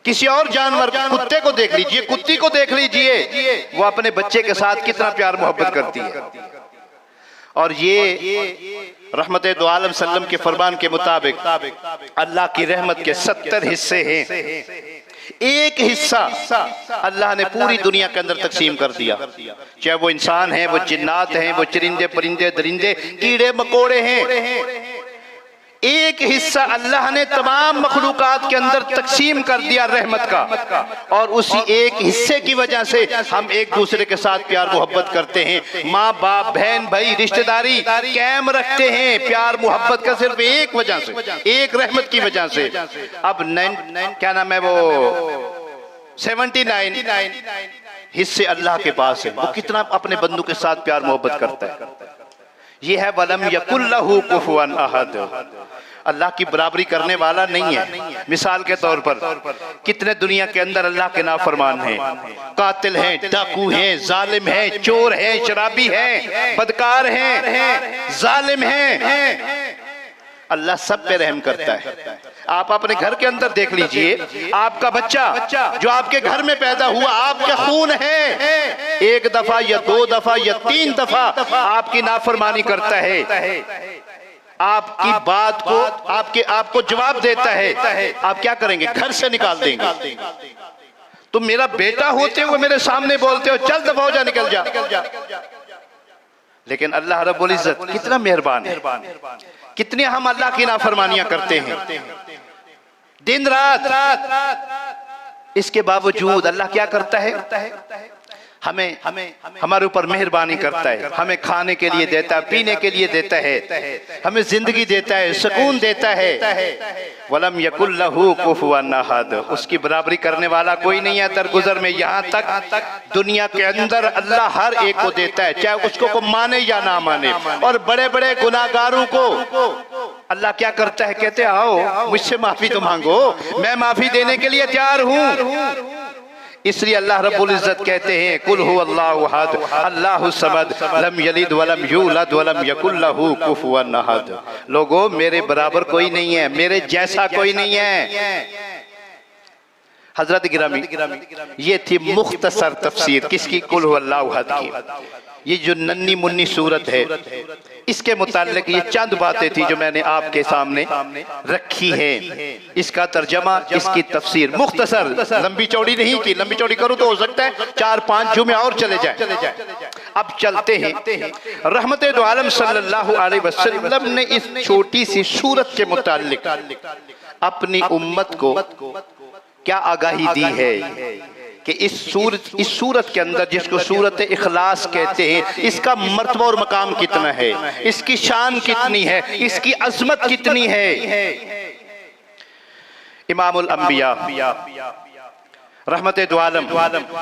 किसी और जानवर, कुत्ते को देख लीजिए, कुत्ती को देख लीजिए, वो अपने बच्चे के साथ कितना प्यार मोहब्बत करती है। और ये रहमत दो आलम सल्लम के फरमान के मुताबिक अल्लाह की रहमत के 70 हिस्से हैं। एक हिस्सा अल्लाह ने पूरी दुनिया के अंदर तकसीम कर दिया, चाहे वो इंसान है, वो जिन्नात हैं, वो चरिंदे परिंदे दरिंदे कीड़े मकोड़े हैं। एक हिस्सा अल्लाह ने तमाम मखलूकात के अंदर तकसीम कर दिया रहमत का, और उसी एक हिस्से की वजह से हम एक दूसरे के साथ प्यार मोहब्बत करते हैं। माँ बाप, बहन भाई, रिश्तेदारी कायम रखते हैं प्यार मोहब्बत का सिर्फ एक वजह से, एक रहमत की वजह से। अब क्या नाम है वो 79 हिस्से अल्लाह के पास है, वो कितना अपने बंदों के साथ प्यार मोहब्बत करता है। ये है वलम यकुल लहू कुफुवन अहद, अल्लाह की बराबरी करने वाला नहीं है। मिसाल के तौर पर कितने दुनिया के अंदर अल्लाह के नाफरमान हैं, कातिल हैं, डाकू हैं, जालिम हैं, चोर हैं, शराबी हैं, बदकार हैं, जालिम हैं। अल्लाह सब पे रहम करता है। आप अपने घर के अंदर देख लीजिए, आपका बच्चा जो आपके घर में पैदा हुआ, आपके खून है, एक दफा या 2 दफा या 3 दफा आपकी नाफरमानी करता है, आपकी बात को आपको जवाब देता है, आप क्या करेंगे, घर से निकाल देंगे। तुम मेरा बेटा होते हुए मेरे सामने बोलते हो, चल दफा हो जा, निकल जा। लेकिन अल्लाह रब्बुल इज्जत कितना मेहरबान है, कितनी हम अल्लाह की नाफरमानियां करते हैं दिन रात। इसके बावजूद अल्लाह क्या करता है, हमें हमारे ऊपर मेहरबानी करता है, हमें खाने के लिए देता है, पीने के लिए देता है, हमें जिंदगी देता है, सुकून देता है। वलम यकुल लहू कुफुवन अहद, उसकी बराबरी करने वाला कोई नहीं है। दरगुजर में यहाँ तक दुनिया के अंदर अल्लाह हर एक को देता है, चाहे उसको को माने या ना माने। और बड़े बड़े गुनाहगारों को अल्लाह क्या करता है, कहते आओ मुझसे माफी तो मांगो, मैं माफी देने के लिए तैयार हूँ। इसलिए अल्लाह रब्बुल इज्जत कहते हैं कुल हु अल्लाहु अहद अल्लाहु समद लम यलिद वलम यूलद वलम यकुल लहू कुफुवन अहद। लोगों, मेरे बराबर कोई नहीं है, मेरे जैसा कोई नहीं है। हजरत गिरामी, ये थी मुख्तसर तफसीर किसकी, कुल हु अल्लाहु अहद की। ये जो नन्ही मुन्नी सूरत है, इसके मुताल्लिक ये चंद बातें थी जो मैंने आपके सामने रखी हैं। इसका तर्जमा, इसकी तफसीर मुख्तसर, लंबी चौड़ी नहीं की। लंबी चौड़ी करूँ तो हो सकता है 4-5 जुमे और चले जाए। अब चलते हैं, रहमत दो आलम सल्लल्लाहु अलैहि वसल्लम ने इस छोटी सी सूरत के मुताल्लिक अपनी उम्मत को क्या आगाही दी है कि इस सूरत के अंदर, जिसको सूरत इखलास कहते हैं, इसका मर्तबा और मकाम कितना है, इसकी शान कितनी है, इसकी अजमत कितनी है। इमामुल अंबिया रहमत दो आलम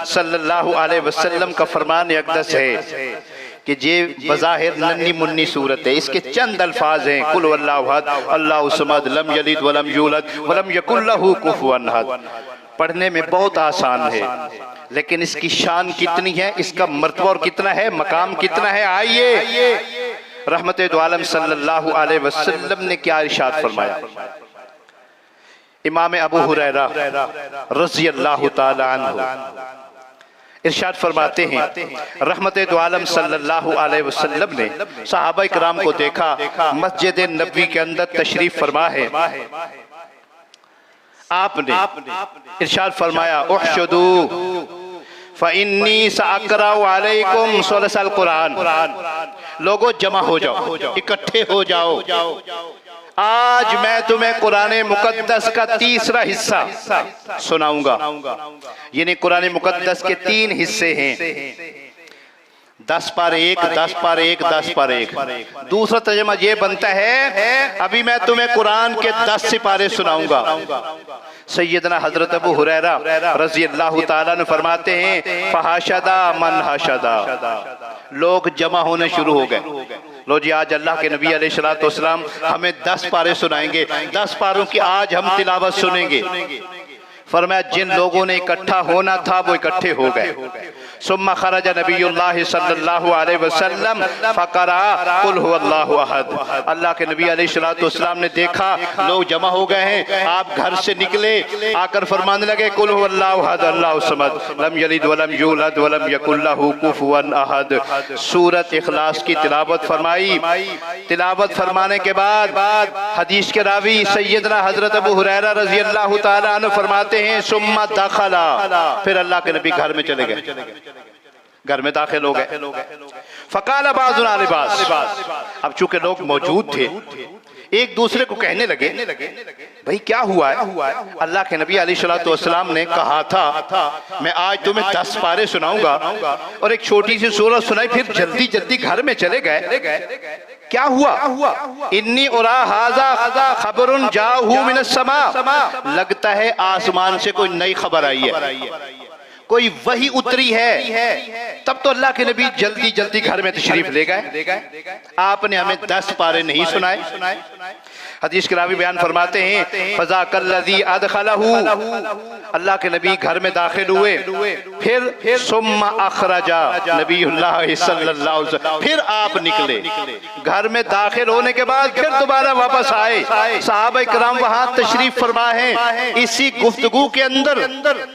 सल्लल्लाहु अलैहि वसल्लम का फरमान अक़दस है कि ये बज़ाहिर नन्ही मुन्नी सूरत है, इसके चंद अल्फाज हैं, कुल वल्लाहु अहद, अल्लाहु समद, लम यलिद वलम यूलद वलम यकुल लहू कुफुवन अहद। पढ़ने में बहुत आसान है, लेकिन इसकी शान कितनी है, इसका मर्तबा और कितना है, मकाम कितना है। आइए रहमत दो आलम सल्लल्लाहु अलैहि वसल्लम ने क्या इरशाद फरमाया। इमाम अबू हुरैरा रज़ी अल्लाह ताला अन्हु इरशाद फरमाते हैं, रहमत दो आलम सल्लल्लाहु अलैहि वसल्लम ने सहाबा इकराम को देखा, मस्जिद नबवी के अंदर तशरीफ फरमा है। आपने इरशाद फरमाया, उहशदू फ़इन्नी सअक़रअउ अलैकुम सुलसल कुरान। लोगों जमा हो जाओ, इकट्ठे हो जाओ, आज मैं तुम्हें कुरान मुकद्दस का तीसरा हिस्सा सुनाऊंगा। यानी कुरान मुकद्दस के 3 हिस्से हैं, 10 पारे 1, 10 पारे 1, 10 पारे 1। दूसरा तर्जुमा ये बनता है, अभी मैं तुम्हें कुरान के 10 सिपारे सुनाऊंगा। सैयदना हजरत अबू हुरैरा रज़ी अल्लाह ताला अन्हु फरमाते हैं, फहाशदा मन हाशदा, लोग जमा होने शुरू हो गए। लो जी, आज अल्लाह के नबी अलैहिस्सलातु वस्सलाम हमें 10 पारे सुनाएंगे, 10 पारों की आज हम तिलावत सुनेंगे। फरमाया जिन लोगों ने इकट्ठा होना था वो इकट्ठे हो गए। सुम्मा खरज नबीयुल्लाह सल्लल्लाहु अलैहि वसल्लम फकरा कुल हुवल्लाहु अहद। अल्लाह के नबी अलैहिस्सलातु वस्सलाम ने देखा लोग जमा हो गए हैं, आप घर से निकले, आकर फरमाने लगे कुल हुवल्लाहु अहद अल्लाहु समद, लम यलिद वलम यूलद वलम यकुल लहू कुफुवन अहद। सूरत इखलास की तिलावत फरमाई। तिलावत फरमाने के बाद हदीस के रावी सैयदना हजरत अबू हुरैरा रज़ी अल्लाह ताला अन्हु फरमाते हैं, सुम्मा दखला, फिर अल्लाह के नबी घर में चले गए, घर में दाखिल हो गए। फकाल बाज़ुना लिबास, अब चूंकि लोग मौजूद थे, एक दूसरे को कहने लगे, भाई क्या हुआ है। अल्लाह के नबी अलैहिस्सलातु वस्सलाम ने कहा था मैं आज तुम्हें 10 पारे सुनाऊंगा, और एक छोटी सी सूरत सुनाई, फिर जल्दी जल्दी घर में चले गए। क्या हुआ? इन्नी उरा हाजा खबरुन जाहू मिनस समा, लगता है आसमान से कोई नई खबर आई है, कोई वही उतरी है। तब तो अल्लाह के नबी जल्दी जल्दी घर में तशरीफ ले गए। आपने हमें 10 पारे नहीं सुनाए। हदीस के रावी बयान फरमाते हैं, फज़ाकल्लज़ी अदखलहू, अल्लाह के नबी घर में दाखिल हुए, फिर सुम्मा अखरजा नबीयुल्लाह सल्लल्लाहु अलैहि वसल्लम, फिर आप निकले। घर में दाखिल होने के बाद फिर दोबारा वापस आए। सहाबा इकराम वहां तशरीफ फरमा है, इसी गुफ्तगू के अंदर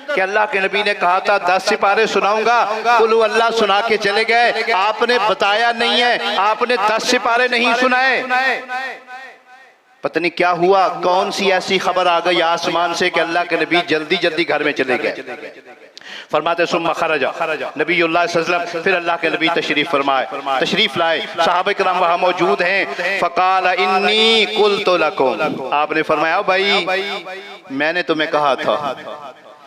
कि अल्लाह के नबी ने कहा था 10 सिपारे सुनाऊंगा, कुल अल्लाह सुना के चले गए। आपने बताया नहीं है, आपने 10 सिपारे नहीं सुनाए। पता नहीं क्या हुआ, कौन सी ऐसी खबर आ गई आसमान से कि अल्लाह के नबी जल्दी जल्दी घर में चले गए। फरमाते सुम्मा खरजा नबीयुल्लाह सल्लल्लाहु अलैहि वसल्लम, फिर अल्लाह के नबी तशरीफ लाए, सहाबा किराम वहां मौजूद हैं। फकाल इन्नी कुल्तु लकुम, आपने फरमाया भाई मैंने तुम्हें कहा था,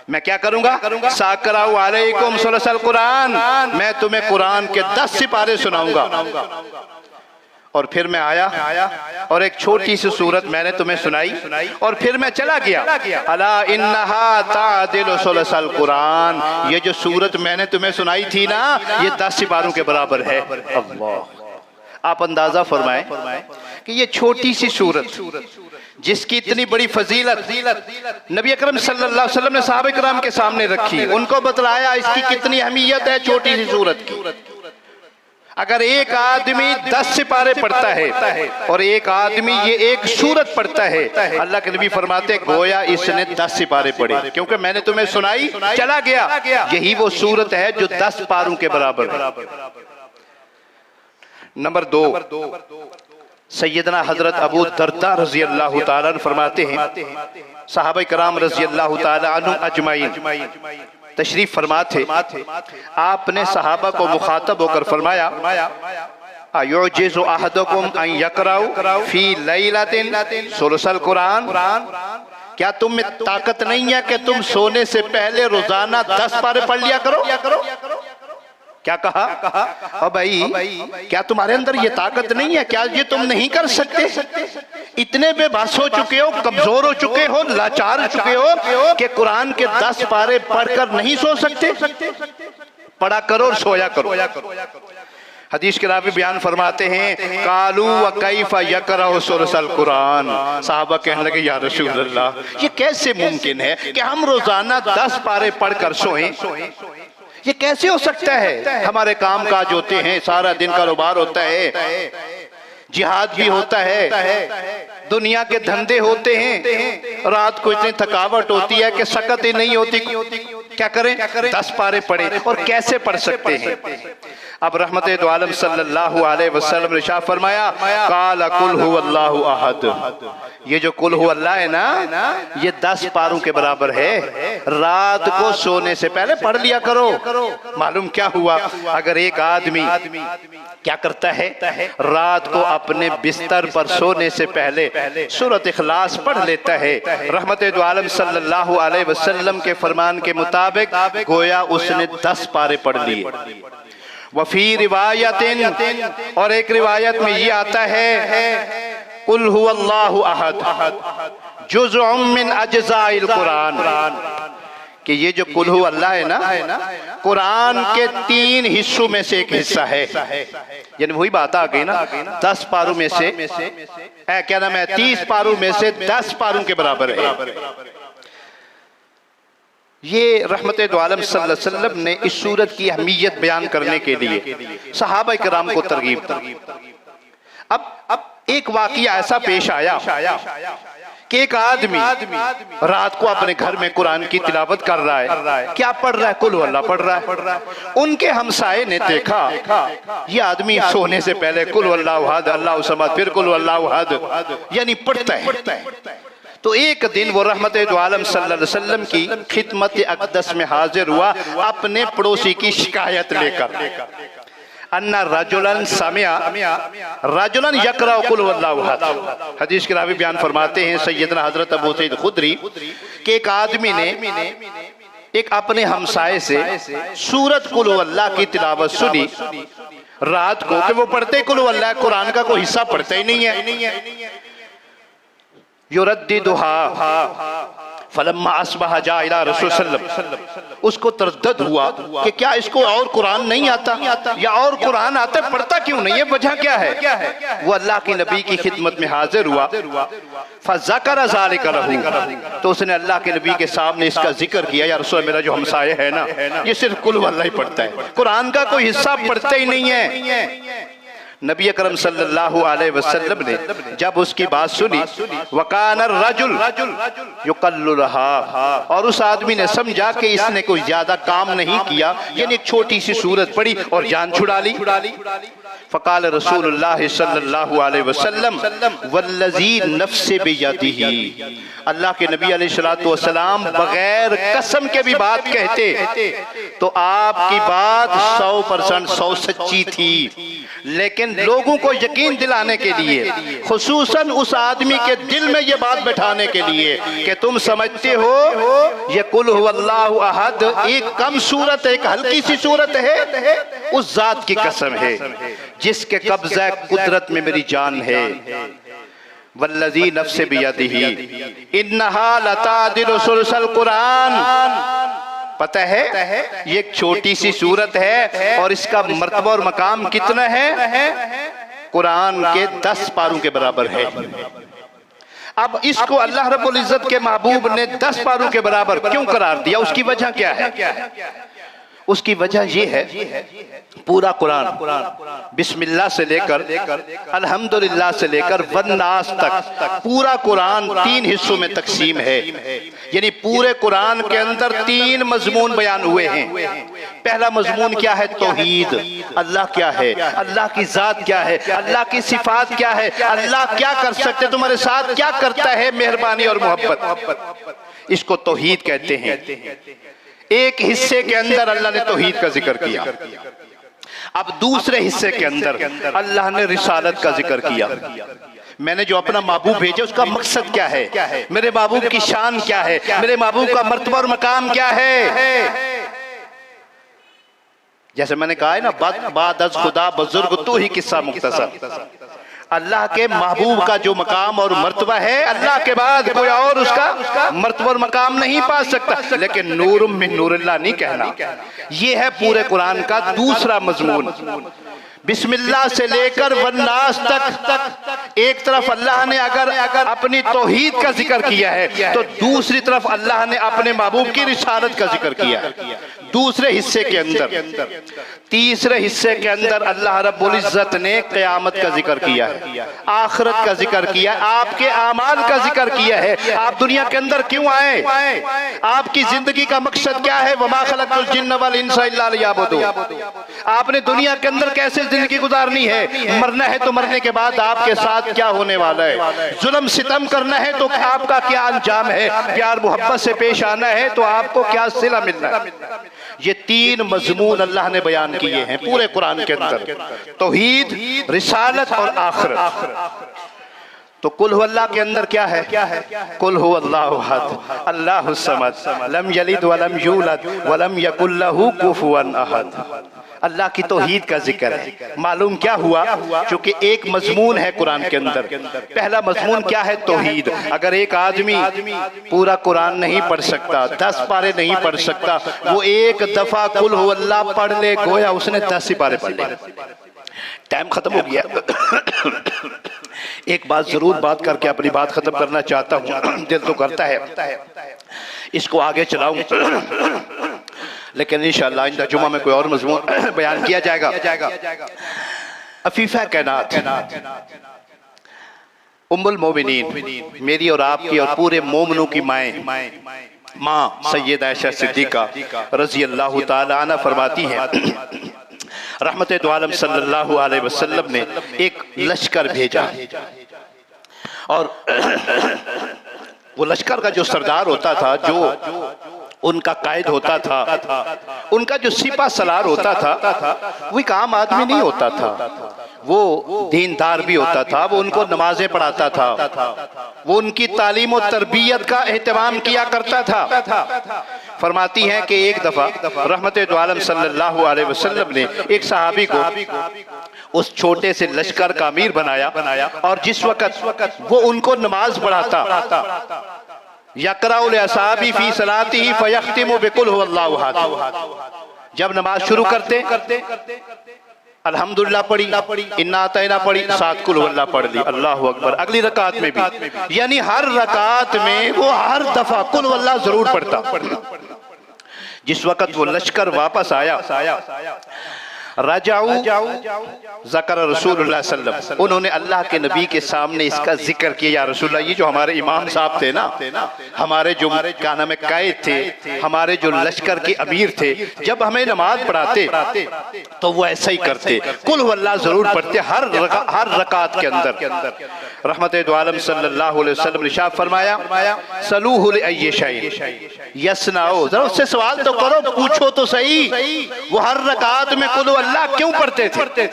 मैं क्या करूंगा, साकराउ अलैकुम सुलसल कुरान, मैं तुम्हें कुरान के 10 सिपारे सुनाऊंगा। और फिर मैं आया और एक छोटी सी सूरत मैंने तुम्हें सुनाई, और फिर मैं चला गया। अला इन्नहा तादिलु सुलसल कुरान, ये जो सूरत मैंने तुम्हें सुनाई थी ना, ये 10 सिपारों के बराबर है। अल्लाह, आप अंदाजा फरमाएं कि ये छोटी सी सूरत जिसकी इतनी बड़ी फजीलत नबी अकरम सल्लल्लाहु अलैहि वसल्लम ने सहाबा किराम के सामने रखी, उनको बतलाया इसकी कितनी अहमियत है छोटी सी सूरत की। अगर एक आदमी 10 सिपारे पढ़ता है और एक आदमी ये एक सूरत पढ़ता है, अल्लाह के नबी फरमाते गोया इसने 10 सिपारे पढ़े, क्योंकि मैंने तुम्हें सुनाई चला गया। यही वो सूरत है जो 10 पारों के बराबर है। नंबर 2, सैयदना हजरत अबू दरदा रज़ी अल्लाह ताला अन्हु फरमाते हैं, सहाबा किराम रज़ी अल्लाह ताला अन्हुम अजमाइन तशरीफ फरमा थे। आपने सहाबा को मुखातब होकर फरमाया, अयुजिज़ु अहदुकुम अन यक़राउ फी लैलतिन सुलसल कुरान, क्या तुम में ताकत नहीं है कि तुम सोने से पहले रोजाना 10 पारे पढ़ लिया करो? क्या कहा? और भाई क्या तुम्हारे अंदर ये ताकत नहीं है? क्या ये तुम नहीं कर सकते? इतने बेबस हो चुके हो, कमजोर हो चुके हो, लाचार चुके हो कि कुरान के 10 पारे पढ़कर नहीं सो सकते? पढ़ा करो और सोया करो। हदीस के रावी बयान फरमाते हैं, कालू व कैफा यकरहु सुलसल कुरान। साहबा कहने लगे, या रसूल अल्लाह, ये कैसे मुमकिन है कि हम रोजाना 10 पारे पढ़कर सोएं? ये कैसे हो सकता है? हमारे काम काज होते हैं, सारा दिन कारोबार होता है, जिहाद भी होता है, दुनिया के धंधे होते हैं, रात को इतनी थकावट होती है कि सकत ही नहीं होती। क्या करें? 10 पारे पढ़े। और कैसे पढ़ सकते हैं? अब रहमते दो आलम सल्लल्लाहु अलैहि वसल्लम ने इरशाद फरमाया, काला कुल हुवल्लाहु अहद। ये जो कुल हुवल्लाह है ना, ये 10 पारों के बराबर है। रात को सोने से पहले पढ़ लिया करो। मालूम क्या हुआ? अगर एक आदमी क्या करता है, रात को अपने बिस्तर पर सोने से पहले सूरत इखलास पढ़ लेता है, रहमते दो आलम सल्लल्लाहु अलैहि वसल्लम के फरमान के मुताबिक गोया उसने 10 पारे पढ़ लिए। वफी रिवायतिन, और एक रिवायत में ये आता है, कुल हुवल्लाहु अहद जुज़उम मिन अज्ज़ाइल कुरान, कि ये जो कुल हुवल्लाह है ना, कुरान के 3 हिस्सों में से एक हिस्सा है। यानी वही बात आ गई ना, 10 पारों में से क्या नाम है, 30 पारों में से 10 पारों के बराबर है। ये रहमते दो आलम सल्लल्लाहु अलैहि वसल्लम ने इस सूरत की अहमियत बयान करने के लिए सहाबा किराम को तरगीब दी। अब एक वाक़या ऐसा पेश आया कि एक आदमी रात को अपने घर में कुरान की तिलावत कर रहा है। क्या पढ़ रहा है? कुल हुवल्लाह पढ़ रहा है। उनके हमसाये ने देखा, ये आदमी सोने से पहले कुल हुवल्लाहु अहद, अल्लाहु समद, फिर कुल हुवल्लाहु अहद यानी पढ़ता है। तो एक दिन वो रहमते दो आलम सल्लल्लाहु अलैहि वसल्लम की खिदमत अक़दस में हाजिर हुआ अपने पड़ोसी की शिकायत लेकर। अन्ना रजुलन समिया रजुलन यक़रा कुल हुवल्लाहु अहद। हदीस के रावी बयान फरमाते हैं सैयदना हजरत अबू सईद खुदरी के एक आदमी ने एक अपने हमसाये से सूरत कुल हुवल्लाह की तिलावत सुनी रात को, कि वो पढ़ते कुल हुवल्लाह, कुरान का कोई हिस्सा पढ़ते ही नहीं है। युरद्दिदुहा फलम्मा अस्बहा जा इला रसूल सल्लल्लाहु, उसको तरद्दुद हुआ कि क्या इसको और कुरान नहीं आता, या और कुरान आता है, पढ़ता क्यों नहीं है, वजह क्या है? वो अल्लाह के नबी की खिदमत में हाजिर हुआ। फज़करा ज़ालिका लहू, तो उसने अल्लाह के नबी के सामने इसका जिक्र किया, या रसूल मेरा जो हमसाया है ना, ये सिर्फ कुल हुवल्लाह ही पढ़ता है, कुरान का कोई हिस्सा पढ़ता ही नहीं है। नबी अकरम सल्लल्लाहु अलैहि वसल्लम ने जब उसकी बात सुनी, वकान रजुल युकल्लु रहा, और उस आदमी ने समझा कि इसने कोई ज्यादा काम नहीं किया, यानी एक छोटी सी सूरत पढ़ी और जान छुड़ा ली। फ़क़ाल रसूलुल्लाह सल्लल्लाहु अलैहि वसल्लम वल्लज़ी नफ़्सी बियदिही, अल्लाह के नबी अलैहिस्सलातु वस्सलाम बगैर कसम के भी बात कहते तो आपकी बात 100% 100 सच्ची थी, लेकिन लोगों को यकीन दिलाने के लिए, खुसूसन उस आदमी के दिल में ये बात बैठाने के लिए कि तुम समझते हो ये कुल हुवल्लाहु अहद एक कम सूरत है, एक हल्की सी सूरत है, उस जात की कसम है जिसके कब्ज़ा कुदरत में मेरी जान है। वल्लज़ी नफ़्सी बियदिही इन्नहा लतादिलु सुलसल कुरान, पता है ये एक छोटी सी सूरत है और इसका मर्तबा और मकाम कितना है? कुरान के 10 पारों के बराबर है। अब इसको अल्लाह रब्बुल इज्जत के महबूब ने 10 पारों के बराबर क्यों करार दिया? उसकी वजह क्या है? उसकी वजह ये है, पूरा कुरान बिस्मिल्लाह से लेकर अल्हम्दुलिल्लाह से लेकर वन्नास तक पूरा कुरान 3 हिस्सों में तकसीम है। यानी पूरे कुरान के अंदर 3 मजमून बयान हुए हैं। पहला मजमून क्या है? तौहीद, अल्लाह क्या है, अल्लाह की जात क्या है, अल्लाह की सिफात क्या है, अल्लाह क्या कर सकते, तुम्हारे साथ क्या करता है, मेहरबानी और मोहब्बत, इसको तौहीद कहते हैं। एक हिस्से के अंदर अल्लाह ने तौहीद का जिक्र किया। अब दूसरे हिस्से के अंदर अल्लाह ने रिसालत का जिक्र किया। मैंने जो अपना महबूब भेजा उसका मकसद क्या है, मेरे महबूब की शान क्या है, मेरे महबूब का मर्तबा और मकाम क्या है। जैसे मैंने कहा है ना, बाद अज खुदा बुजुर्ग तू ही किस्सा मुख्तसर। अल्लाह के महबूब का जो मकाम और मर्तबा है, अल्लाह के बाद कोई और उसका मर्तबा और मकाम नहीं पा सकता। लेकिन नूरुम मिन नूरिल्लाह नहीं कहना। ये है पूरे कुरान का दूसरा मजमून। बिस्मिल्लाह से लेकर वन्नास तक एक तरफ अल्लाह ने अगर अपनी तौहीद का जिक्र किया है, तो दूसरी तरफ अल्लाह ने अपने महबूब की रिसालत का जिक्र किया है। दूसरे हिस्से के अंदर, तीसरे हिस्से के अंदर अल्लाह रब्बुल इज्जत ने क़यामत का जिक्र किया है, आखिरत का जिक्र किया, आपके आमाल का जिक्र किया है। आप दुनिया के अंदर क्यों आए, आपकी जिंदगी का मकसद क्या है। वमा खलक़तुल जिन्न वल इंसा इल्ला लियअबुदून। आपने दुनिया के अंदर कैसे जिंदगी गुजारनी है, मरना है तो मरने के बाद आपके साथ क्या होने वाला है, जुल्म सितम करना है तो आपका क्या अंजाम है, प्यार मोहब्बत से पेश आना है तो आपको क्या सिला मिलना है। ये तीन मजमून अल्लाह ने बयान किए हैं पूरे कुरान के अंदर, तौहीद, रिसालत और आखिरत। तो कुल हुवल्लाह के अंदर क्या है, कुल हुवल्लाहु अहद अल्लाहुस समद लम यलिद वलम यूलद वलम यकुल लहू कुफुवन अहद। अल्लाह की तौहीद का जिक्र है। मालूम क्या हुआ, क्योंकि एक मजमून है कुरान के अंदर। पहला मजमून क्या है, तौहीद। अगर एक आदमी पूरा कुरान नहीं पढ़ सकता, 10 पारे नहीं पढ़ सकता, वो एक दफा कुल हुवल्लाह पढ़ ले, गोया उसने 10 ही पारे पढ़ ले। टाइम खत्म हो गया। एक बात जरूर बात करके अपनी बात खत्म करना चाहता हूँ, दिल तो करता है इसको आगे चलाऊं, लेकिन इंशाअल्लाह इंदा जुमा में कोई और मजमून बयान किया जाएगा। अफीफा कैनात उम्मुल मोमिनीन, मेरी और आपकी और पूरे मोमिनों की माँ सैयदा आयशा सिद्दीका रजी अल्लाह ताला अन्हा फरमाती है, रहमत दो आलम सल्लल्लाहु अलैहि वसल्लम ने एक लश्कर भेजा, और वो लश्कर का जो सरदार होता था, जो उनका कायद होता था, उनका जो सिपा सलार होता था, वो एक आम आदमी नहीं होता था। वो दीनदार भी होता था, वो उनको नमाजें पढ़ाता था, वो उनकी तालीम और तरबियत का एहतमाम किया करता था। फरमाती हैं कि एक दफा रहमत दो आलम सल्लल्लाहु अलैहि वसल्लम ने एक सहाबी को उस छोटे से लश्कर का अमीर बनाया, और जिस वक़्त वो उनको नमाज पढ़ाता, यक़राउल असाबी फी सलातिही फयख्तिमु बिकुल हुवल्लाहु अहद। जब नमाज शुरू करते अल्हम्दुलिल्लाह पढ़ी, इन्ना अतैना पढ़ी, साथ कुल हुवल्लाह पढ़ ली, अल्लाहु अकबर। अगली रकात में भी, यानी हर रकात में वो हर दफा कुल हुवल्लाह जरूर पढ़ता। जिस वक़्त वो लश्कर वापस आया, रजाऊ ज़कर रसूलुल्लाह सल्लल्लाहु अलैहि वसल्लम, उन्होंने अल्लाह के नबी के सामने इसका जिक्र किया, या रसूलुल्लाह, ये जो हमारे इमाम साहब थे ना, हमारे जो क्या नाम है कायद थे, हमारे जो लश्कर के अमीर थे, जब हमें नमाज पढ़ाते तो वो ऐसा ही करते, कुल हुवल्लाह जरूर पढ़ते हर रकात के अंदर। रहमत दो आलम सल्लल्लाहु अलैहि वसल्लम ने इरशाद फरमाया, सलूहु लिअय्यि शैइन यस्नाउ, जरा उससे सवाल तो करो, पूछो तो सही, वो हर रकात में कुल अल्लाह क्यों पढ़ते थे।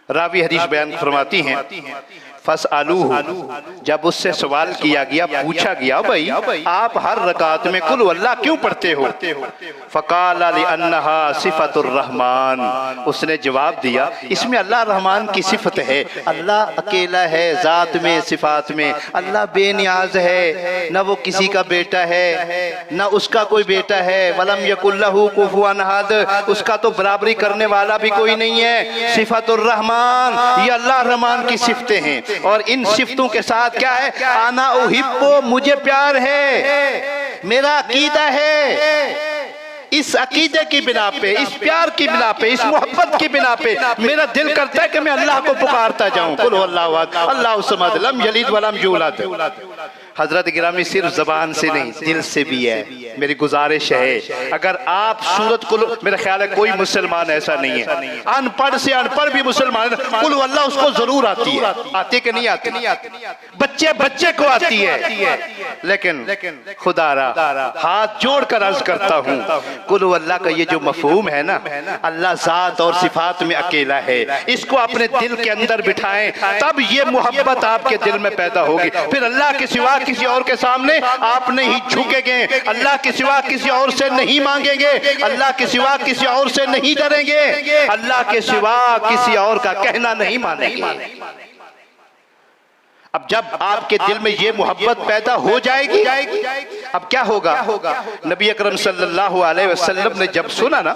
रावी हदीस बयान फरमाती हैं, फसअलूहु, जब उससे सवाल किया गया, पूछा गया, भाई आप हर रकात में कुल अल्लाह क्यों पढ़ते हो। फ़क़ाल लिअन्नहा सिफ़तुर रहमान, उसने जवाब दिया, इसमें अल्लाह रहमान की सिफत है, अल्लाह अकेला है ज़ात में, सिफात में, अल्लाह बेनियाज है, न वो किसी का बेटा है, न उसका कोई बेटा है, वलम यकुल लहू कुफुवन अहद, उसका तो बराबरी करने वाला भी कोई नहीं है। सिफ़तुर रहमान, ये अल्लाह रहमान की सिफतें हैं, और इन सिफ्तों के साथ क्या है, आना उहिब्बु, मुझे प्यार है, मेरा अकीदा है। इस अकीदे की बिना पे, इस प्यार की बिना पे, इस मोहब्बत की बिना पे मेरा दिल करता है कि मैं अल्लाह को पुकारता जाऊं, कुल हुवल्लाहु अहद अल्लाहु समद लम यलिद वलम यूलद। हजरत गिरामी सिर्फ जबान से नहीं दिल से भी है। मेरी गुजारिश है अगर आप सूरत कुल, मेरा ख्याल है कोई मुसलमान ऐसा नहीं है, अनपढ़ से अनपढ़ भी मुसलमान कुल अल्लाह उसको जरूर आती है। आती कि नहीं आती? बच्चे बच्चे को आती है। लेकिन खुदारा हाथ जोड़कर अर्ज करता हूँ, कुल अल्लाह का ये जो मफहूम है ना, अल्लाह जात और सिफात में अकेला है, इसको अपने दिल के अंदर बिठाएं, तब ये मोहब्बत आपके दिल में पैदा होगी। फिर अल्लाह के सिवा किसी और के सामने आप नहीं झुकेंगे, अल्लाह के सिवा किसी और से नहीं मांगेंगे, अल्लाह के सिवा किसी और से नहीं डरेंगे, अल्लाह के सिवा किसी और का कहना नहीं मानेंगे। अब जब आपके दिल में ये मोहब्बत पैदा हो जाएगी, अब क्या होगा? नबी अकरम सल्लल्लाहु अलैहि वसल्लम ने जब सुना ना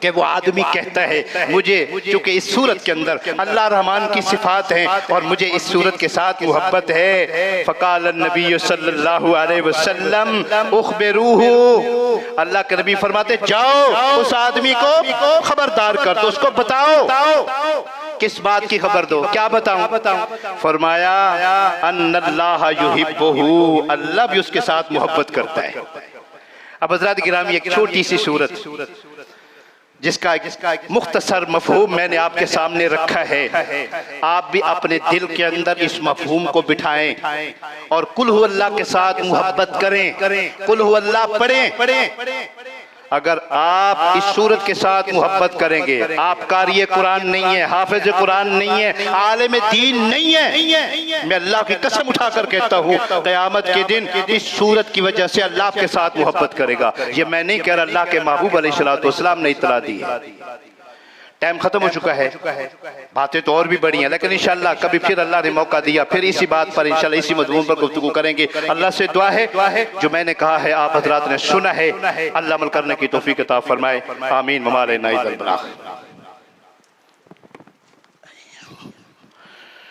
कि वो आदमी कहता है मुझे चूंकि इस सूरत के अंदर अल्लाह रहमान की सिफात है और मुझे इस सूरत के साथ मोहब्बत है, फ़क़ाल नबी सल्लल्लाहु अलैहि वसल्लम उख़बिरूहु, अल्लाह के नबी फरमाते जाओ उस आदमी को खबरदार कर दो, उसको बताओ। किस बात की खबर दो? क्या बताऊं? फरमाया अन्नल्लाह युहिब्बुहु, अल्लाह भी उसके साथ मोहब्बत करता है। अब हज़रात गिरामी एक छोटी सी सूरत जिसका मुख्तसर मफहूम मैंने आपके सामने रखा है, आप भी अपने दिल के अंदर इस मफहूम को बिठाएं और कुल हु अल्लाह के साथ मोहब्बत करें, कुल हु अल्लाह पढ़ें। अगर आप इस सूरत के साथ मोहब्बत करेंगे, आप कारी कुरान नहीं है, हाफिज कुरान नहीं है, आलिम दीन नहीं है, मैं अल्लाह की कसम उठाकर कहता हूँ क़यामत के दिन इस सूरत की वजह से अल्लाह के साथ मोहब्बत करेगा। ये मैं नहीं कह रहा, अल्लाह के महबूब अलैहिस्सलाम ने इत्तला दी है। टाइम खत्म हो चुका है, बातें तो और भी बड़ी हैं, लेकिन इंशाअल्लाह कभी फिर अल्लाह ने मौका दिया फिर इसी बात पर इंशाअल्लाह इसी मज़मून पर गुफ्तगू करेंगे। अल्लाह से दुआ है जो मैंने कहा है आप हज़रात ने सुना है, अल्लाह अमल करने की तौफीक अता फरमाए। आमीन।